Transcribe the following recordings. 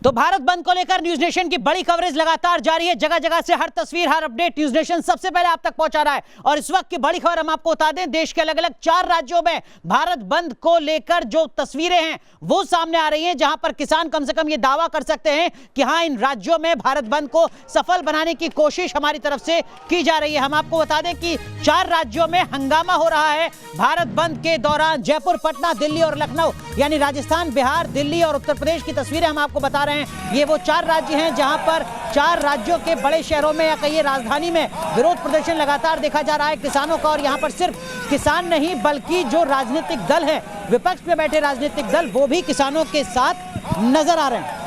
तो भारत बंद को लेकर न्यूज नेशन की बड़ी कवरेज लगातार जारी है। जगह जगह से हर तस्वीर, हर अपडेट न्यूज नेशन सबसे पहले आप तक पहुंचा रहा है। और इस वक्त की बड़ी खबर हम आपको बता दें, देश के अलग अलग 4 राज्यों में भारत बंद को लेकर जो तस्वीरें हैं वो सामने आ रही हैं, जहां पर किसान कम से कम ये दावा कर सकते हैं कि हां, इन राज्यों में भारत बंद को सफल बनाने की कोशिश हमारी तरफ से की जा रही है। हम आपको बता दें कि 4 राज्यों में हंगामा हो रहा है भारत बंद के दौरान। जयपुर, पटना, दिल्ली और लखनऊ, यानी राजस्थान, बिहार, दिल्ली और उत्तर प्रदेश की तस्वीरें हम आपको बता रहे हैं। ये वो 4 राज्य हैं जहां पर 4 राज्यों के बड़े शहरों में या कहिए राजधानी में विरोध प्रदर्शन लगातार देखा जा रहा है किसानों का। और यहां पर सिर्फ किसान नहीं बल्कि जो राजनीतिक दल है, विपक्ष में बैठे राजनीतिक दल, वो भी किसानों के साथ नजर आ रहे हैं।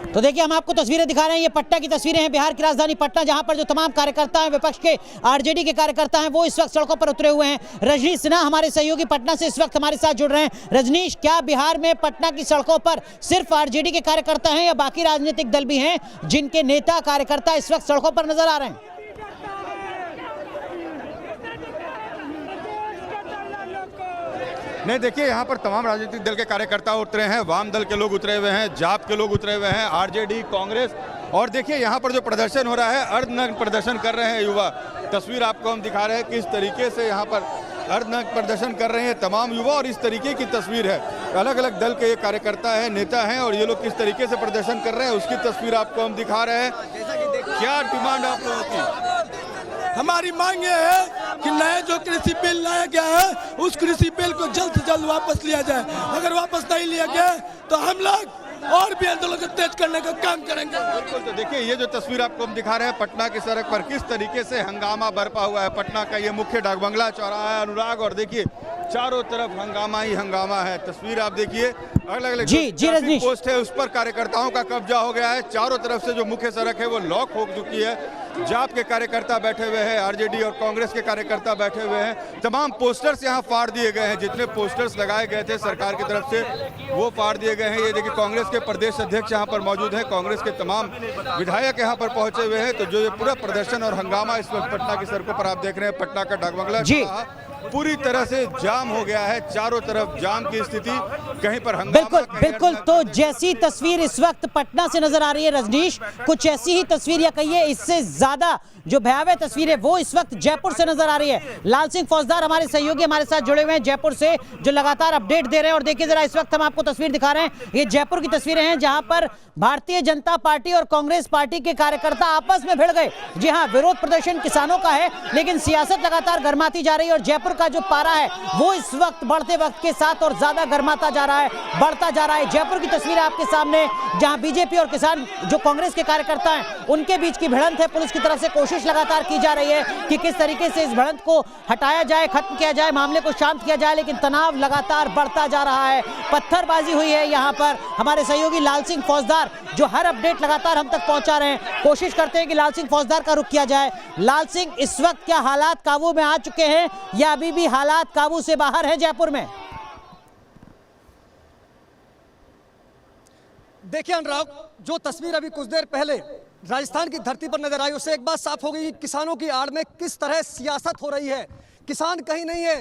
तो देखिए, हम आपको तस्वीरें दिखा रहे हैं। ये पटना की तस्वीरें हैं, बिहार की राजधानी पटना, जहां पर जो तमाम कार्यकर्ता हैं, विपक्ष के आरजेडी के कार्यकर्ता हैं, वो इस वक्त सड़कों पर उतरे हुए हैं। रजनीश सिन्हा हमारे सहयोगी पटना से इस वक्त हमारे साथ जुड़ रहे हैं। रजनीश, क्या बिहार में पटना की सड़कों पर सिर्फ आरजेडी के कार्यकर्ता हैं या बाकी राजनीतिक दल भी हैं जिनके नेता कार्यकर्ता इस वक्त सड़कों पर नजर आ रहे हैं? नहीं, देखिए, यहाँ पर तमाम राजनीतिक दल के कार्यकर्ता उतरे हैं, वाम दल के लोग उतरे हुए हैं, जाप के लोग उतरे हुए हैं, आरजेडी, कांग्रेस। और देखिए, यहाँ पर जो प्रदर्शन हो रहा है, अर्धनग्न प्रदर्शन कर रहे हैं युवा। तस्वीर आपको हम दिखा रहे हैं किस तरीके से यहाँ पर अर्धनग्न प्रदर्शन कर रहे हैं तमाम युवा। और इस तरीके की तस्वीर है, अलग अलग दल के ये कार्यकर्ता हैं, नेता हैं, और ये लोग किस तरीके से प्रदर्शन कर रहे हैं उसकी तस्वीर आपको हम दिखा रहे हैं। क्या डिमांड आप लोगों की? हमारी मांग ये है कि नया जो कृषि बिल लाया गया है, उस कृषि बिल को जल्द से जल्द वापस लिया जाए। अगर वापस नहीं लिया गया तो हम लोग और भी आंदोलन को तेज करने का काम करेंगे। बिल्कुल। तो देखिए, ये जो तस्वीर आपको हम दिखा रहे हैं पटना की सड़क पर किस तरीके से हंगामा बरपा हुआ है। पटना का ये मुख्य डाकबंगला चौराहा है, अनुराग, और देखिए चारों तरफ हंगामा ही हंगामा है। तस्वीर आप देखिए, अलग अलग जी पोस्ट है उस पर कार्यकर्ताओं का कब्जा हो गया है। चारों तरफ से जो मुख्य सड़क है वो लॉक हो चुकी है। जाप के कार्यकर्ता बैठे हुए हैं, आरजेडी और कांग्रेस के कार्यकर्ता बैठे हुए हैं। तमाम पोस्टर्स यहाँ फाड़ दिए गए हैं, जितने पोस्टर्स लगाए गए थे सरकार की तरफ से वो फाड़ दिए गए हैं। ये देखिए, कांग्रेस के प्रदेश अध्यक्ष यहाँ पर मौजूद हैं, कांग्रेस के तमाम विधायक यहाँ पर पहुंचे हुए हैं। तो जो ये पूरा प्रदर्शन और हंगामा इस वक्त पटना की सड़कों पर आप देख रहे हैं, पटना का डाकबंगला पूरी तरह से जाम हो गया है। चारों तरफ जाम की स्थिति, कहीं पर हंगामा। बिल्कुल। तो जैसी तस्वीर इस वक्त पटना से नजर आ रही है रजनीश, कुछ ऐसी ही तस्वीर या कहिए इससे ज्यादा जो भयावह तस्वीर है वो इस वक्त जयपुर से नजर आ रही है। लाल सिंह फौजदार हमारे सहयोगी हमारे साथ जुड़े हुए हैं जयपुर से, जो लगातार अपडेट दे रहे हैं। और देखिए जरा, इस वक्त हम आपको तस्वीर दिखा रहे हैं, ये जयपुर की तस्वीरें हैं जहां पर भारतीय जनता पार्टी और कांग्रेस पार्टी के कार्यकर्ता आपस में भिड़ गए। जी हाँ, विरोध प्रदर्शन किसानों का है, लेकिन सियासत लगातार गर्माती जा रही है। और जयपुर का जो पारा है वो इस वक्त बढ़ते वक्त के साथ और ज्यादा गर्माता जा रहा है, बढ़ता जा रहा है। जयपुर की तस्वीर आपके सामने, जहां बीजेपी और किसान जो कांग्रेस के कार्यकर्ता हैं उनके बीच की भिड़ंत है। पुलिस की तरफ से कोशिश लगातार की जा रही है कि किस तरीके से इस भिड़ंत को हटाया जाए, खत्म किया जाए, मामले को शांत किया जाए, लेकिन तनाव लगातार बढ़ता जा रहा है। पत्थरबाजी हुई है यहाँ पर। हमारे सहयोगी लाल सिंह फौजदार जो हर अपडेट लगातार हम तक पहुंचा रहे हैं, कोशिश करते हैं कि लाल सिंह फौजदार का रुख किया जाए। लाल सिंह, इस वक्त क्या हालात काबू में आ चुके हैं या अभी भी हालात काबू से बाहर है जयपुर में? देखिए अनुराग, जो तस्वीर अभी कुछ देर पहले राजस्थान की धरती पर नजर आई, उससे एक बात साफ हो गई कि किसानों की आड़ में किस तरह सियासत हो रही है। किसान कहीं नहीं है,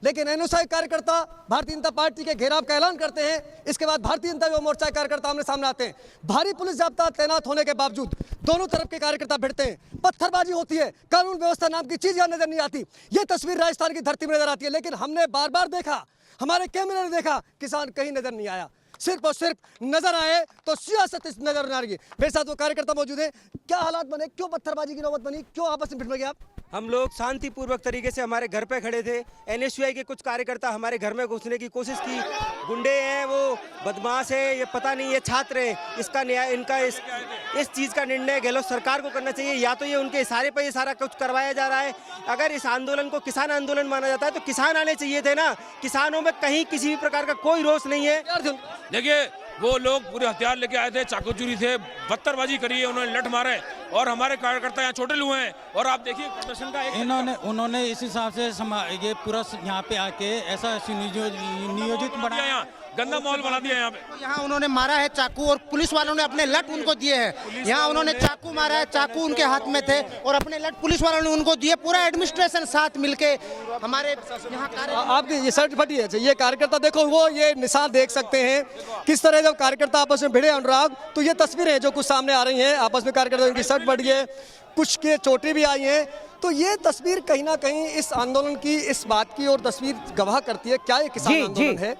लेकिन एनएसआई कार्यकर्ता भारतीय जनता पार्टी के घेराव का ऐलान करते हैं। इसके बाद भारतीय जनता युवा मोर्चा कार्यकर्ता आमने सामने आते हैं। भारी पुलिस जाब्ता तैनात होने के बावजूद दोनों तरफ के कार्यकर्ता भिड़ते हैं, पत्थरबाजी होती है, कानून व्यवस्था नाम की चीज यहां नजर नहीं आती। ये तस्वीर राजस्थान की धरती में नजर आती है, लेकिन हमने बार बार देखा, हमारे कैमरे ने देखा, किसान कहीं नजर नहीं आया। सिर्फ और सिर्फ नजर आए तो सियासत नजर आ रही है। मेरे साथ वो कार्यकर्ता मौजूद है। क्या हालात बने, क्यों पत्थरबाजी की नौबत बनी, क्यों आपस में भिड़ गए आप? हम लोग शांतिपूर्वक तरीके से हमारे घर पे खड़े थे। एनएसयूआई के कुछ कार्यकर्ता हमारे घर में घुसने की कोशिश की। गुंडे हैं, वो बदमाश है, ये पता नहीं, ये छात्र है। इसका न्याय, इनका इस चीज़ का निर्णय गहलोत सरकार को करना चाहिए। या तो ये उनके इशारे पर ये सारा कुछ करवाया जा रहा है। अगर इस आंदोलन को किसान आंदोलन माना जाता है तो किसान आने चाहिए थे ना। किसानों में कहीं किसी भी प्रकार का कोई रोष नहीं है। देखिए, वो लोग पूरे हथियार लेके आए थे, चाकू चूरी थे, बदतरबाजी करी है, उन्होंने लठ मारे और हमारे कार्यकर्ता यहाँ छोटे हुए हैं। और आप देखिए प्रदर्शन का उन्होंने इस हिसाब से ये पूरा यहाँ पे आके ऐसा नियोजित बनाया। गंदा माहौल बना दिया यहाँ पे। तो यहाँ उन्होंने मारा है चाकू और पुलिस वालों ने अपने लट उनको दिए हैं। यहाँ उन्होंने चाकू मारा है, चाकू उनके हाथ में थे और अपने लट पुलिस वालों ने उनको दिए। पूरा एडमिनिस्ट्रेशन साथ मिलके हमारे यहाँ आपकी ये शर्ट फटी है, ये कार्यकर्ता देखो वो ये निशान देख सकते हैं किस तरह जब कार्यकर्ता आपस में भिड़े अनुराग। तो ये तस्वीरें जो कुछ सामने आ रही हैं आपस में कार्यकर्ता की शर्ट फट गई, कुछ के चोटें भी आई हैं। तो ये तस्वीर कहीं ना कहीं इस आंदोलन की, इस बात की और तस्वीर गवाह करती है क्या ये किसान आंदोलन है,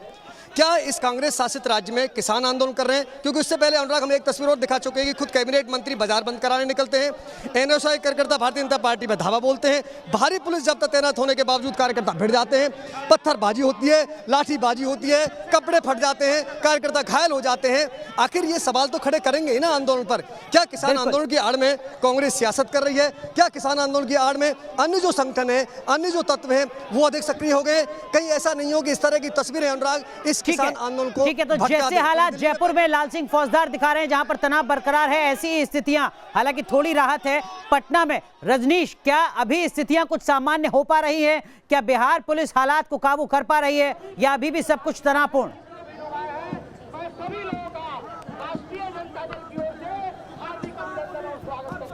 क्या इस कांग्रेस शासित राज्य में किसान आंदोलन कर रहे हैं। क्योंकि उससे पहले अनुराग हम एक तस्वीर और दिखा चुके हैं कि खुद कैबिनेट मंत्री बाजार बंद कराने निकलते हैं, एनएसआई कार्यकर्ता भारतीय जनता पार्टी में धावा बोलते हैं, भारी पुलिस जब तक तैनात होने के बावजूद कार्यकर्ता भिड़ जाते हैं, पत्थरबाजी होती है, लाठीबाजी होती है, कपड़े फट जाते हैं, कार्यकर्ता घायल हो जाते हैं। आखिर ये सवाल तो खड़े करेंगे ही ना आंदोलन पर, क्या किसान आंदोलन की आड़ में कांग्रेस सियासत कर रही है, क्या किसान आंदोलन की आड़ में अन्य जो संगठन है, अन्य जो तत्व हैं वो अधिक सक्रिय हो गए। कहीं ऐसा नहीं हो कि इस तरह की तस्वीरें अनुराग इस किसान आंदोलन को ठीक है। तो जैसे हालात जयपुर में लाल सिंह फौजदार दिखा रहे हैं जहां पर तनाव बरकरार है, ऐसी स्थितियां, हालांकि थोड़ी राहत है पटना में। रजनीश, क्या अभी स्थितियां कुछ सामान्य हो पा रही है? क्या बिहार पुलिस हालात को काबू कर पा रही है या अभी भी सब कुछ तनावपूर्ण?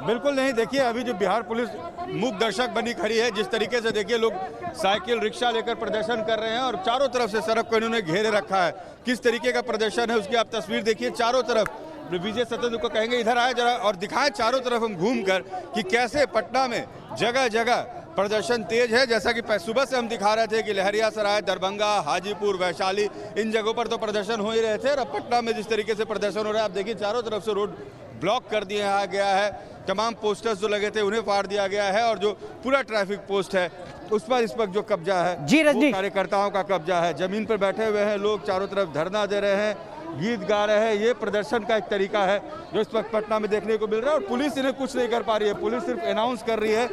बिल्कुल नहीं। देखिए अभी जो बिहार पुलिस मूक दर्शक बनी खड़ी है, जिस तरीके से देखिए लोग साइकिल रिक्शा लेकर प्रदर्शन कर रहे हैं और चारों तरफ से सड़क को इन्होंने घेरे रखा है। किस तरीके का प्रदर्शन है उसकी आप तस्वीर देखिए। चारों तरफ विजय सत्येंद्र को कहेंगे इधर आए जरा और दिखाएं चारों तरफ हम घूमकर कि कैसे पटना में जगह जगह प्रदर्शन तेज है। जैसा कि सुबह से हम दिखा रहे थे कि लहरियासराय, दरभंगा, हाजीपुर, वैशाली, इन जगहों पर तो प्रदर्शन हो ही रहे थे और अब पटना में जिस तरीके से प्रदर्शन हो रहा है आप देखिए चारों तरफ से रोड ब्लॉक कर दिया गया है। तमाम पोस्टर्स जो लगे थे उन्हें फाड़ दिया गया है और जो पूरा ट्रैफिक पोस्ट है उस पर इस वक्त जो कब्जा है वो कार्यकर्ताओं का कब्जा है। जमीन पर बैठे हुए हैं लोग, चारों तरफ धरना दे रहे हैं, गीत गा रहे हैं। ये प्रदर्शन का एक तरीका है जो इस वक्त पटना में देखने को मिल रहा है और पुलिस इन्हें कुछ नहीं कर पा रही है। पुलिस सिर्फ अनाउंस कर रही है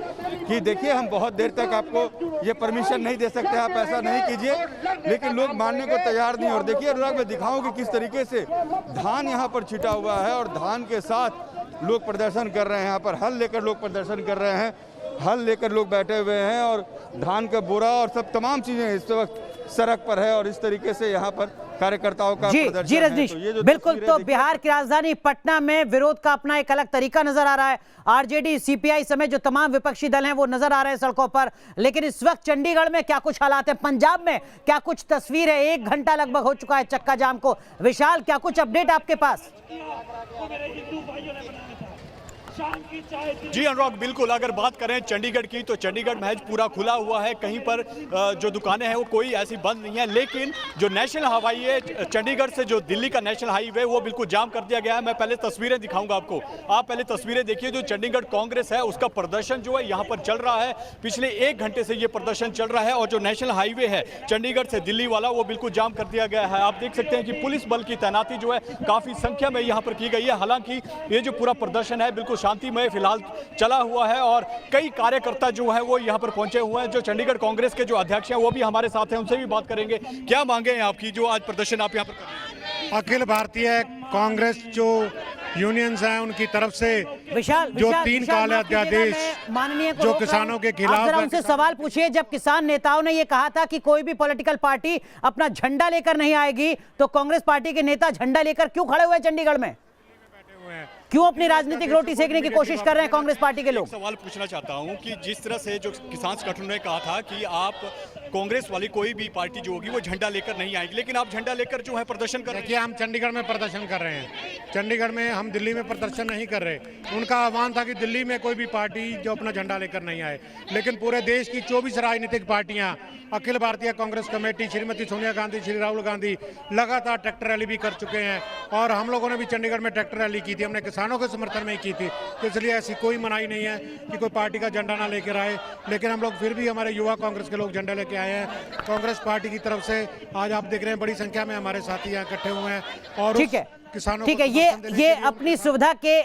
कि देखिए हम बहुत देर तक आपको ये परमिशन नहीं दे सकते, आप ऐसा नहीं कीजिए, लेकिन लोग मानने को तैयार नहीं। और देखिए अनुराग मैं दिखाऊं कि किस तरीके से धान यहाँ पर छिटा हुआ है और धान के साथ लोग प्रदर्शन कर रहे हैं। यहाँ पर हल लेकर लोग प्रदर्शन कर रहे हैं, हल लेकर लोग बैठे हुए हैं और धान का बोरा और सब तमाम चीजें इस वक्त सड़क पर है और इस तरीके से यहाँ पर कार्यकर्ताओं का प्रदर्शन जी रजनीश, बिल्कुल। तो बिहार की राजधानी पटना में विरोध का अपना एक अलग तरीका नजर आ रहा है। आरजेडी, सीपीआई समेत जो तमाम विपक्षी दल हैं वो नजर आ रहे हैं सड़कों पर। लेकिन इस वक्त चंडीगढ़ में क्या कुछ हालात है, पंजाब में क्या कुछ तस्वीर है? 1 घंटा लगभग हो चुका है चक्का जाम को। विशाल, क्या कुछ अपडेट आपके पास? जी अनुराग, बिल्कुल। अगर बात करें चंडीगढ़ की तो चंडीगढ़ महज पूरा खुला हुआ है, कहीं पर जो दुकानें हैं वो कोई ऐसी बंद नहीं है। लेकिन जो नेशनल हाईवे चंडीगढ़ से जो दिल्ली का नेशनल हाईवे वो बिल्कुल जाम कर दिया गया है। मैं पहले तस्वीरें दिखाऊंगा आपको, आप पहले तस्वीरें देखिए। जो चंडीगढ़ कांग्रेस है उसका प्रदर्शन जो है यहाँ पर चल रहा है, पिछले 1 घंटे से ये प्रदर्शन चल रहा है और जो नेशनल हाईवे है चंडीगढ़ से दिल्ली वाला वो बिल्कुल जाम कर दिया गया है। आप देख सकते हैं कि पुलिस बल की तैनाती जो है काफी संख्या में यहाँ पर की गई है। हालांकि ये जो पूरा प्रदर्शन है बिल्कुल शांतिमय फिलहाल चला हुआ है और कई कार्यकर्ता जो है वो यहाँ पर पहुंचे हुए हैं। जो चंडीगढ़ कांग्रेस के जो अध्यक्ष हैं वो भी हमारे साथ हैं, उनसे भी बात करेंगे। क्या मांगे हैं आपकी जो आज प्रदर्शन आप यहाँ पर कर रहे हैं? अखिल भारतीय कांग्रेस जो यूनियंस हैं उनकी तरफ से विशाल, जो 3 काले अध्यादेश माननीय जो किसानों के खिलाफ, जरा उनसे सवाल पूछिए। जब किसान नेताओं ने ये कहा था कि कोई भी पॉलिटिकल पार्टी अपना झंडा लेकर नहीं आएगी, तो कांग्रेस पार्टी के नेता झंडा लेकर क्यों खड़े हुए चंडीगढ़ में? क्यों अपनी राजनीतिक रोटी सेकने की कोशिश कर रहे हैं कांग्रेस पार्टी के लोग? सवाल पूछना चाहता हूं कि जिस तरह से जो किसान संगठन ने कहा था कि आप कांग्रेस वाली कोई भी पार्टी जो होगी वो झंडा लेकर नहीं आएगी, लेकिन आप झंडा लेकर जो है प्रदर्शन कर रहे हैं। देखिए हम चंडीगढ़ में प्रदर्शन कर रहे हैं, चंडीगढ़ में, हम दिल्ली में प्रदर्शन नहीं कर रहे। उनका आह्वान था कि दिल्ली में कोई भी पार्टी जो अपना झंडा लेकर नहीं आए, लेकिन पूरे देश की 24 राजनीतिक पार्टियां, अखिल भारतीय कांग्रेस कमेटी, श्रीमती सोनिया गांधी, श्री राहुल गांधी लगातार ट्रैक्टर रैली भी कर चुके हैं और हम लोगों ने भी चंडीगढ़ में ट्रैक्टर रैली की थी, हमने किसानों के समर्थन में की थी। तो इसलिए ऐसी कोई मनाही नहीं है कि कोई पार्टी का झंडा ना लेकर आए, लेकिन हम लोग फिर भी, हमारे युवा कांग्रेस के लोग झंडा लेके आए हैं कांग्रेस पार्टी की तरफ से। आज आप देख रहे हैं बड़ी संख्या में हमारे साथी यहाँ इकट्ठे हुए हैं और ठीक है, किसानों, ठीक है, ये अपनी सुविधा के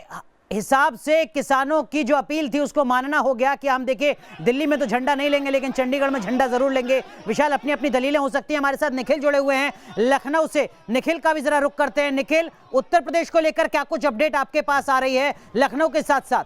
हिसाब से किसानों की जो अपील थी उसको मानना हो गया कि हम देखिए दिल्ली में तो झंडा नहीं लेंगे लेकिन चंडीगढ़ में झंडा जरूर लेंगे। विशाल, अपनी अपनी दलीलें हो सकती हैं। हमारे साथ निखिल जुड़े हुए हैं लखनऊ से, निखिल का भी जरा रुख करते हैं। निखिल, उत्तर प्रदेश को लेकर क्या कुछ अपडेट आपके पास आ रही है लखनऊ के साथ साथ?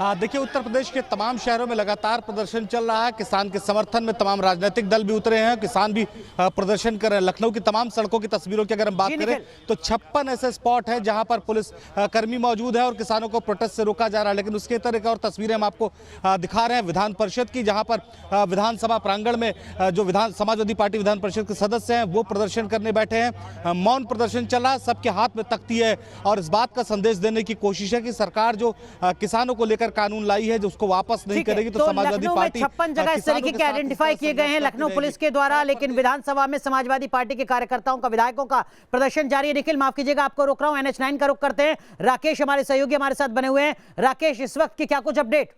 देखिए, उत्तर प्रदेश के तमाम शहरों में लगातार प्रदर्शन चल रहा है। किसान के समर्थन में तमाम राजनीतिक दल भी उतरे हैं, किसान भी प्रदर्शन कर रहे हैं। लखनऊ की तमाम सड़कों की तस्वीरों की अगर हम बात करें तो 56 ऐसे स्पॉट है जहां पर पुलिस कर्मी मौजूद है और किसानों को प्रोटेस्ट से रोका जा रहा है। लेकिन उसके तरह की और तस्वीरें हम आपको दिखा रहे हैं विधान परिषद की, जहां पर विधानसभा प्रांगण में जो समाजवादी पार्टी विधान परिषद के सदस्य हैं वो प्रदर्शन करने बैठे हैं। मौन प्रदर्शन चल रहा है, सबके हाथ में तख्ती है और इस बात का संदेश देने की कोशिश है कि सरकार जो किसानों को लेकर कानून लाई है जो उसको वापस नहीं करेगी। तो समाजवादी पार्टी 56 जगह इस तरीके के आइडेंटिफाई किए गए हैं लखनऊ पुलिस के द्वारा, लेकिन विधानसभा में समाजवादी पार्टी के कार्यकर्ताओं का, विधायकों का प्रदर्शन जारी है। निखिल, माफ कीजिएगा, आपको रोक रहा हूं, NH9 का रुख करते हैं। राकेश हमारे सहयोगी हमारे साथ बने हुए हैं। राकेश, इस वक्त की क्या कुछ अपडेट?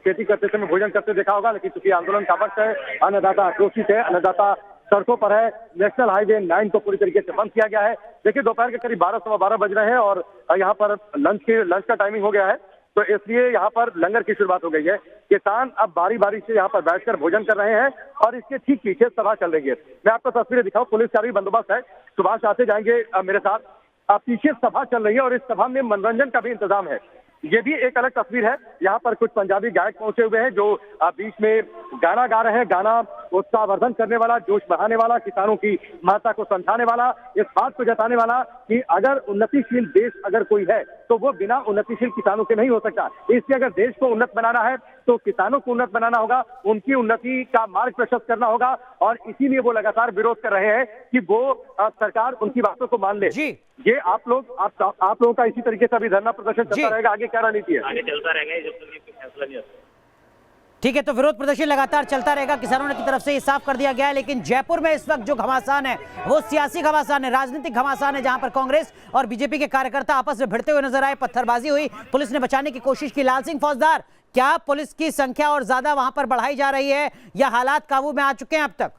खेती करते समय भोजन करते देखा होगा, लेकिन चूंकि आंदोलन का वक्त है, अन्नदाता आक्रोशित है, अन्नदाता सड़कों पर है। नेशनल हाईवे 9 को पूरी तरीके से बंद किया गया है। देखिए, दोपहर के करीब 12 सवा 12 बज रहे हैं और यहाँ पर लंच का टाइमिंग हो गया है, तो इसलिए यहाँ पर लंगर की शुरुआत हो गई है। किसान अब बारी बारी से यहाँ पर बैठकर भोजन कर रहे हैं और इसके ठीक पीछे सभा चल रही है। मैं आपको तस्वीरें दिखाऊं, पुलिस का भी बंदोबस्त है। सुभाष आते जाएंगे मेरे साथ। पीछे सभा चल रही है और इस सभा में मनोरंजन का भी इंतजाम है। ये भी एक अलग तस्वीर है। यहाँ पर कुछ पंजाबी गायक पहुंचे हुए हैं जो बीच में गाना गा रहे हैं। गाना उत्साहवर्धन करने वाला, जोश बढ़ाने वाला, किसानों की महत्ता को समझाने वाला, इस बात को जताने वाला कि अगर उन्नतिशील देश अगर कोई है तो वो बिना उन्नतिशील किसानों के नहीं हो सकता। इसलिए अगर देश को उन्नत बनाना है तो किसानों को उन्नत बनाना होगा, उनकी उन्नति का मार्ग प्रशस्त करना होगा और इसीलिए वो लगातार विरोध कर रहे हैं कि वो सरकार उनकी बातों को मान ले। ये आप लोगों का इसी तरीके से अभी धरना प्रदर्शन चलता रहेगा। आगे क्या रणनीति है? आगे चलता रहेगा जब तक ये फैसला नहीं होता। ठीक है, तो विरोध प्रदर्शन लगातार चलता रहेगा। किसानों की तरफ से ये साफ कर दिया गया है। लेकिन जयपुर में इस वक्त जो घमासान है वो सियासी घमासान है, राजनीतिक घमासान है, जहां पर कांग्रेस और बीजेपी के कार्यकर्ता आपस में भिड़ते हुए नजर आए। पत्थरबाजी हुई, पुलिस ने बचाने की कोशिश की। लाल सिंह फौजदार, क्या पुलिस की संख्या और ज्यादा वहां पर बढ़ाई जा रही है या हालात काबू में आ चुके हैं अब तक?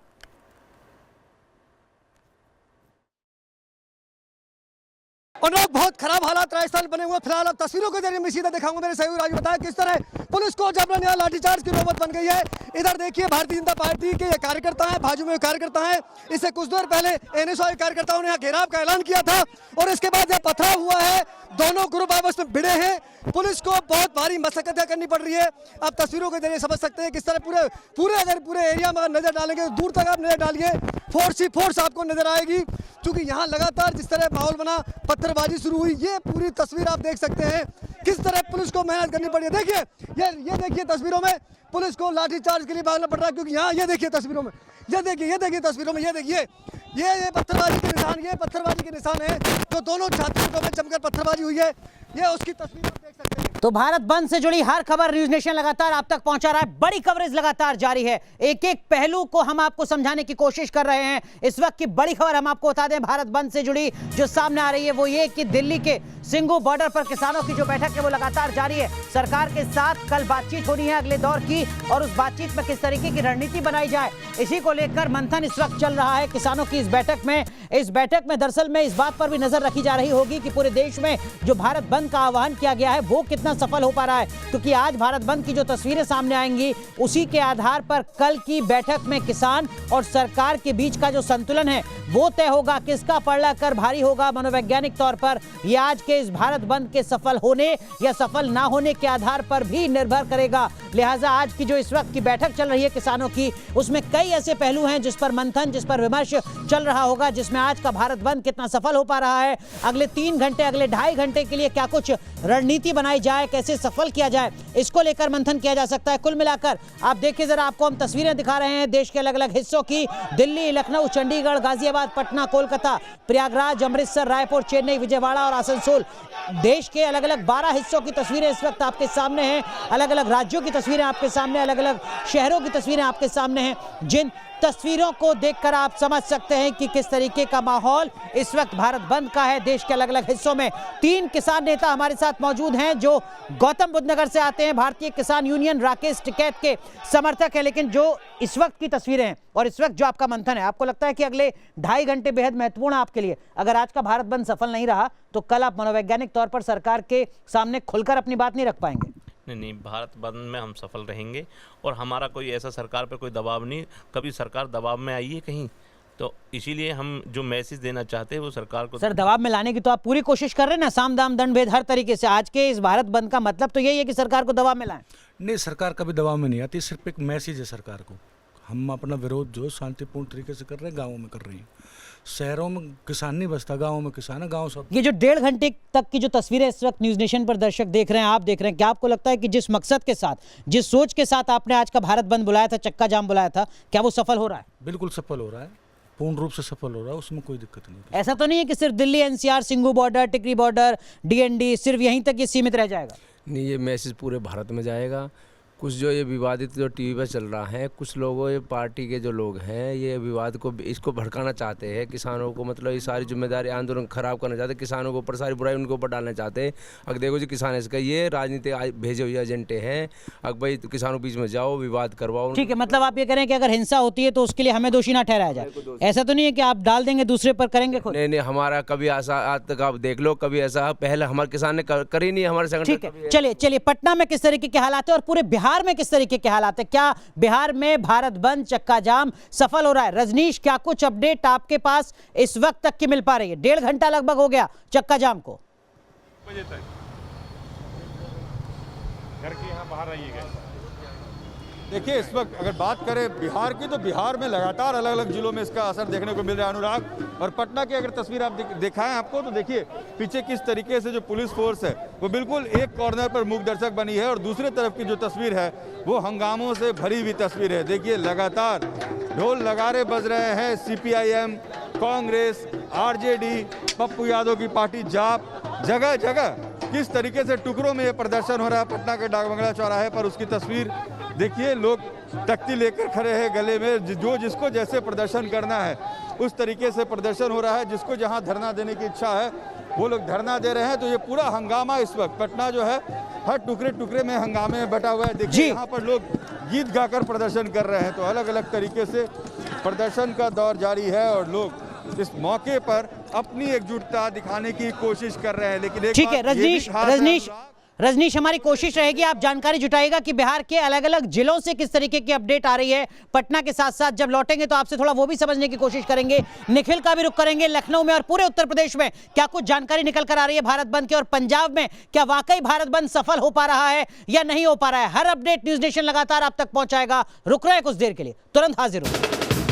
और लोग बहुत खराब हालात राजस्थान बने हुए। फिलहाल अब तस्वीरों के जरिए मैं सीधा दिखाऊंगा। मेरे सहयोगी राजू बताया किस तरह पुलिस को जबरन यहाँ लाठीचार्ज की नौबत बन गई है। इधर देखिए, भारतीय जनता पार्टी के ये कार्यकर्ता हैं, बाजू में कार्यकर्ता हैं। इससे कुछ देर पहले NSY कार्यकर्ताओं ने यहाँ घेराव का ऐलान किया था और इसके बाद यह पथराव हुआ है। दोनों ग्रुप आपस में भिड़े हैं। पुलिस को बहुत भारी मशक्कत करनी पड़ रही है। आप तस्वीरों के जरिए समझ सकते हैं किस तरह पूरे एरिया में नजर डालेंगे, दूर तक आप नजर डालिए, फोर्स ही फोर्स आपको नजर आएगी। क्योंकि यहाँ लगातार जिस तरह माहौल बना, पत्थरबाजी शुरू हुई, ये पूरी तस्वीर आप देख सकते हैं किस तरह पुलिस को मेहनत करनी पड़ी है। देखिए, ये देखिए तस्वीरों में पुलिस को लाठीचार्ज के लिए भागना पड़ रहा है। क्योंकि यहाँ ये देखिए तस्वीरों में, ये देखिए तस्वीरों में, ये देखिए ये पत्थरबाजी के निशान, ये पत्थरबाजी के निशान है जो दोनों छात्रों में जमकर पत्थरबाजी हुई है। ये उसकी तस्वीर आप देख सकते हैं। तो भारत बंद से जुड़ी हर खबर न्यूज नेशन लगातार आप तक पहुंचा रहा है। बड़ी कवरेज लगातार जारी है। एक एक पहलू को हम आपको समझाने की कोशिश कर रहे हैं। इस वक्त की बड़ी खबर हम आपको बता दें, भारत बंद से जुड़ी जो सामने आ रही है वो ये कि दिल्ली के सिंघू बॉर्डर पर किसानों की जो बैठक है वो लगातार जारी है। सरकार के साथ कल बातचीत होनी है अगले दौर की, और उस बातचीत में किस तरीके की रणनीति बनाई जाए इसी को लेकर मंथन इस वक्त चल रहा है किसानों की इस बैठक में। इस बैठक में दरअसल में इस बात पर भी नजर रखी जा रही होगी कि पूरे देश में जो भारत बंद का आह्वान किया गया है वो कितना सफल हो पा रहा है। क्योंकि आज भारत बंद की जो तस्वीरें सामने आएंगी उसी के आधार पर कल की बैठक में किसान और सरकार के बीच का जो संतुलन है वो तय होगा, किसका पलड़ा कर भारी होगा मनोवैज्ञानिक तौर पर। यह आज के इस भारत बंद के सफल होने या सफल ना होने के आधार पर भी निर्भर करेगा। लिहाजा आज की जो इस वक्त की बैठक चल रही है किसानों की, उसमें कई ऐसे पहलू हैं जिस पर मंथन, जिस पर विमर्श चल रहा होगा, जिसमें आज का भारत बंद कितना सफल हो पा रहा है, अगले 3 घंटे, अगले 2.5 घंटे के लिए क्या कुछ रणनीति बनाई जाए, कैसे सफल किया जाए, इसको लेकर मंथन किया जा सकता है। कुल मिलाकर आप देखिए जरा, आपको हम तस्वीरें दिखा रहे हैं देश के अलग अलग हिस्सों की। दिल्ली, लखनऊ, चंडीगढ़, गाजियाबाद, पटना, कोलकाता, प्रयागराज, अमृतसर, रायपुर, चेन्नई, विजयवाड़ा और आसनसोल, देश के अलग अलग 12 हिस्सों की तस्वीरें इस वक्त आपके सामने हैं। अलग अलग राज्यों की तस्वीरें आपके सामने, अलग अलग शहरों की तस्वीरें आपके सामने हैं। जिन तस्वीरों को देखकर आप समझ सकते हैं कि किस तरीके का माहौल इस वक्त भारत बंद का है देश के अलग अलग हिस्सों में। 3 किसान नेता हमारे साथ मौजूद हैं जो गौतम बुद्ध नगर से आते हैं, भारतीय किसान यूनियन राकेश टिकैत के समर्थक हैं। लेकिन जो इस वक्त की तस्वीरें हैं और इस वक्त जो आपका मंथन है, आपको लगता है कि अगले 2.5 घंटे बेहद महत्वपूर्ण है आपके लिए? अगर आज का भारत बंद सफल नहीं रहा तो कल आप मनोवैज्ञानिक तौर पर सरकार के सामने खुलकर अपनी बात नहीं रख पाएंगे? नहीं, भारत बंद में हम सफल रहेंगे और हमारा कोई ऐसा सरकार पर कोई दबाव नहीं। कभी सरकार दबाव में आई है कहीं? तो इसीलिए हम जो मैसेज देना चाहते हैं वो सरकार को। सर, दबाव में लाने की तो आप पूरी कोशिश कर रहे हैं ना, साम दाम दंड भेद हर तरीके से। आज के इस भारत बंद का मतलब तो यही है कि सरकार को दबाव में लाएं। नहीं, सरकार कभी दबाव में नहीं आती, सिर्फ एक मैसेज है सरकार को। हम अपना विरोध जो शांतिपूर्ण तरीके से कर रहे हैं, गाँवों में कर रहे हैं। शहरों में किसान नहीं बसता, गाँवों में किसान है, गाँव सब। ये जो 1.5 घंटे तक की जो तस्वीरें इस वक्त न्यूज नेशन पर दर्शक देख रहे हैं, आप देख रहे हैं, क्या आपको लगता है कि जिस मकसद के साथ, जिस सोच के साथ आपने आज का भारत बंद बुलाया था, चक्का जाम बुलाया था, क्या वो सफल हो रहा है? बिल्कुल सफल हो रहा है, पूर्ण रूप से सफल हो रहा है, उसमें कोई दिक्कत नहीं। ऐसा तो नहीं है कि सिर्फ दिल्ली एनसीआर, सिंघू बॉर्डर, टिकरी बॉर्डर, डीएनडी सिर्फ यहीं तक ये सीमित रह जाएगा? नहीं, ये मैसेज पूरे भारत में जाएगा। कुछ जो ये विवादित जो टीवी पर चल रहा है, कुछ लोगों, ये पार्टी के जो लोग हैं, ये विवाद को इसको भड़काना चाहते हैं, किसानों को मतलब ये सारी जिम्मेदारी आंदोलन खराब करना चाहते हैं, किसानों के ऊपर सारी बुराई उनके ऊपर डालना चाहते हैं। अगर देखो जी, किसान इसका ये राजनीति भेजे हुए एजेंटे हैं। अगर भाई तो किसानों के बीच में जाओ, विवाद करवाओ। ठीक है, मतलब आप ये कह रहे हैं कि अगर हिंसा होती है तो उसके लिए हमें दोषी ना ठहराया जाए। ऐसा तो नहीं है कि आप डाल देंगे दूसरे पर, करेंगे खुद? नहीं, हमारा कभी ऐसा आज तक आप देख लो, कभी ऐसा पहले हमारे किसान ने कर ही नहीं, हमारे संगठन। ठीक है, चलिए पटना में किस तरीके के हालात है और पूरे बिहार में किस तरीके के हालात है? क्या बिहार में भारत बंद, चक्का जाम सफल हो रहा है? रजनीश, क्या कुछ अपडेट आपके पास इस वक्त तक की मिल पा रही है? 1.5 घंटा लगभग हो गया चक्का जाम को। घर के यहाँ बाहर आइएगा। देखिए, इस वक्त अगर बात करें बिहार की, तो बिहार में लगातार अलग अलग जिलों में इसका असर देखने को मिल रहा है अनुराग। और पटना की अगर तस्वीर आप दिखाएं आपको, तो देखिए पीछे किस तरीके से जो पुलिस फोर्स है वो बिल्कुल एक कॉर्नर पर मूक दर्शक बनी है, और दूसरे तरफ की जो तस्वीर है वो हंगामों से भरी हुई तस्वीर है। देखिए, लगातार ढोल नगारे बज रहे हैं। CPIM, कांग्रेस, RJD, पप्पू यादव की पार्टी जाप, जगह जगह किस तरीके से टुकड़ों में ये प्रदर्शन हो रहा है पटना के डाकबंगला चौराहे पर। उसकी तस्वीर देखिए, लोग तख्ती लेकर खड़े हैं गले में, जो जिसको जैसे प्रदर्शन करना है उस तरीके से प्रदर्शन हो रहा है। जिसको जहां धरना देने की इच्छा है वो लोग धरना दे रहे हैं। तो ये पूरा हंगामा इस वक्त पटना जो है हर टुकड़े टुकड़े में हंगामे में बटा हुआ है। देखिए, यहाँ पर लोग गीत गाकर प्रदर्शन कर रहे हैं। तो अलग अलग तरीके से प्रदर्शन का दौर जारी है और लोग इस मौके पर अपनी एकजुटता दिखाने की कोशिश कर रहे हैं। लेकिन ठीक है रजनीश, हमारी कोशिश रहेगी आप जानकारी जुटाइएगा कि बिहार के अलग अलग जिलों से किस तरीके की अपडेट आ रही है। पटना के साथ साथ जब लौटेंगे तो आपसे थोड़ा वो भी समझने की कोशिश करेंगे। निखिल का भी रुख करेंगे लखनऊ में और पूरे उत्तर प्रदेश में क्या कुछ जानकारी निकल कर आ रही है भारत बंद की, और पंजाब में क्या वाकई भारत बंद सफल हो पा रहा है या नहीं हो पा रहा है। हर अपडेट न्यूज नेशन लगातार आप तक पहुंचाएगा। रुक रहे हैं कुछ देर के लिए, तुरंत हाजिर हो।